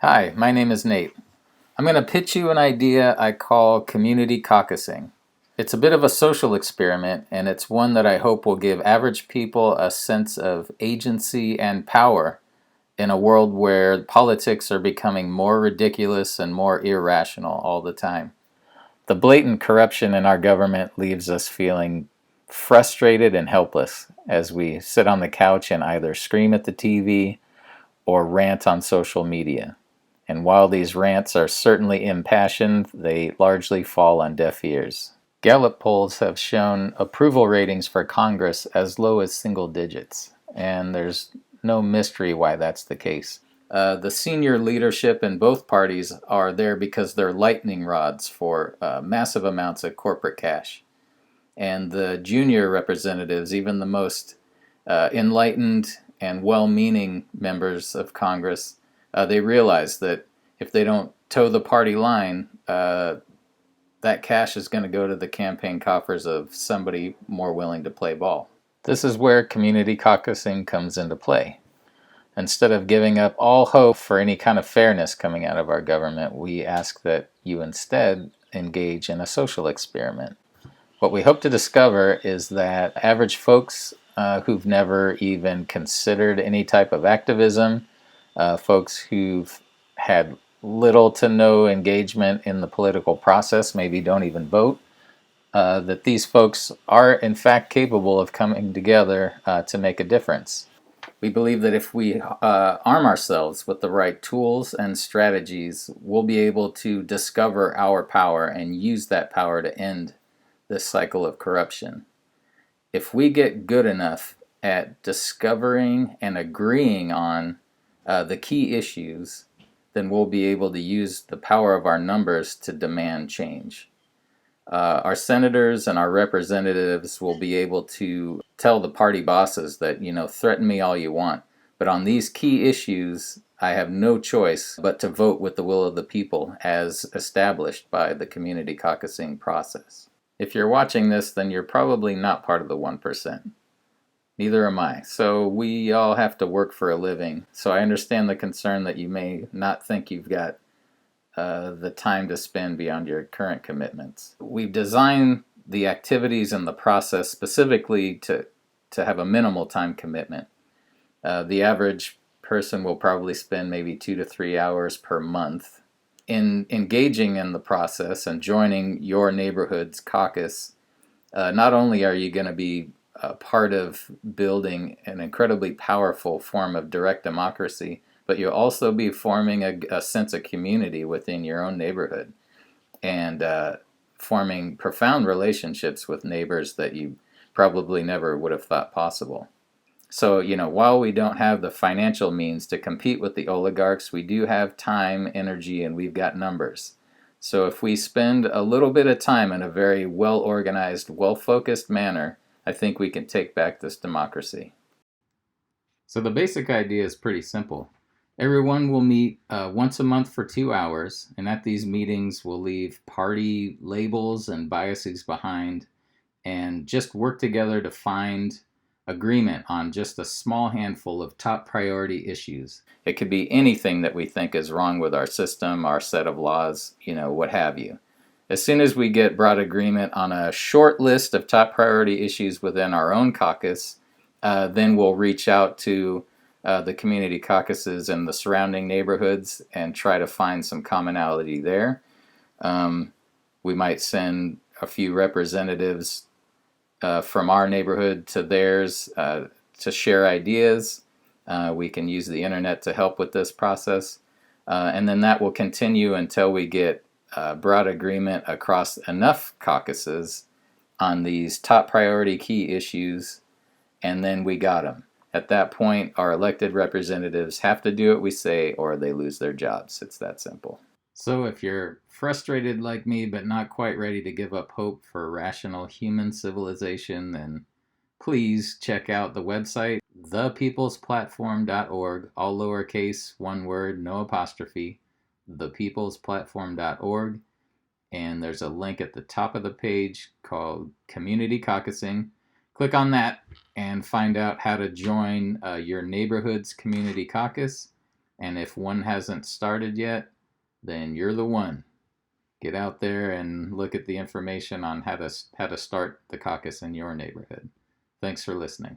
Hi, my name is Nate. I'm going to pitch you an idea I call community caucusing. It's a bit of a social experiment, and it's one that I hope will give average people a sense of agency and power in a world where politics are becoming more ridiculous and more irrational all the time. The blatant corruption in our government leaves us feeling frustrated and helpless as we sit on the couch and either scream at the TV or rant on social media. And while these rants are certainly impassioned, they largely fall on deaf ears. Gallup polls have shown approval ratings for Congress as low as single digits, and there's no mystery why that's the case. The senior leadership in both parties are there because they're lightning rods for massive amounts of corporate cash. And the junior representatives, even the most enlightened and well-meaning members of Congress, they realize that if they don't toe the party line, that cash is going to go to the campaign coffers of somebody more willing to play ball. This is where community caucusing comes into play. Instead of giving up all hope for any kind of fairness coming out of our government, we ask that you instead engage in a social experiment. What we hope to discover is that average folks who've never even considered any type of activism, folks who've had little to no engagement in the political process, maybe don't even vote, that these folks are in fact capable of coming together to make a difference. We believe that if we arm ourselves with the right tools and strategies, we'll be able to discover our power and use that power to end this cycle of corruption. If we get good enough at discovering and agreeing on the key issues, then we'll be able to use the power of our numbers to demand change. Our senators and our representatives will be able to tell the party bosses that, threaten me all you want, but on these key issues, I have no choice but to vote with the will of the people as established by the community caucusing process. If you're watching this, then you're probably not part of the 1%. Neither am I. So we all have to work for a living. So I understand the concern that you may not think you've got the time to spend beyond your current commitments. We've designed the activities and the process specifically to have a minimal time commitment. The average person will probably spend maybe 2 to 3 hours per month. In engaging in the process and joining your neighborhood's caucus, not only are you going to be a part of building an incredibly powerful form of direct democracy, but you'll also be forming a sense of community within your own neighborhood and forming profound relationships with neighbors that you probably never would have thought possible. So, while we don't have the financial means to compete with the oligarchs, we do have time, energy, and we've got numbers. So if we spend a little bit of time in a very well-organized, well-focused manner, I think we can take back this democracy. So the basic idea is pretty simple. Everyone will meet once a month for 2 hours, and at these meetings we'll leave party labels and biases behind and just work together to find agreement on just a small handful of top priority issues. It could be anything that we think is wrong with our system, our set of laws, what have you. As soon as we get broad agreement on a short list of top priority issues within our own caucus, then we'll reach out to the community caucuses in the surrounding neighborhoods and try to find some commonality there. We might send a few representatives from our neighborhood to theirs to share ideas. We can use the internet to help with this process. And then that will continue until we get broad agreement across enough caucuses on these top priority key issues, and then we got them. At that point, our elected representatives have to do what we say or they lose their jobs. It's that simple. So if you're frustrated like me but not quite ready to give up hope for rational human civilization, then please check out the website, thepeoplesplatform.org, all lowercase, one word, no apostrophe, thepeoplesplatform.org, and there's a link at the top of the page called Community Caucusing. Click on that and find out how to join your neighborhood's community caucus. And if one hasn't started yet, then you're the one. Get out there and look at the information on how to start the caucus in your neighborhood. Thanks for listening.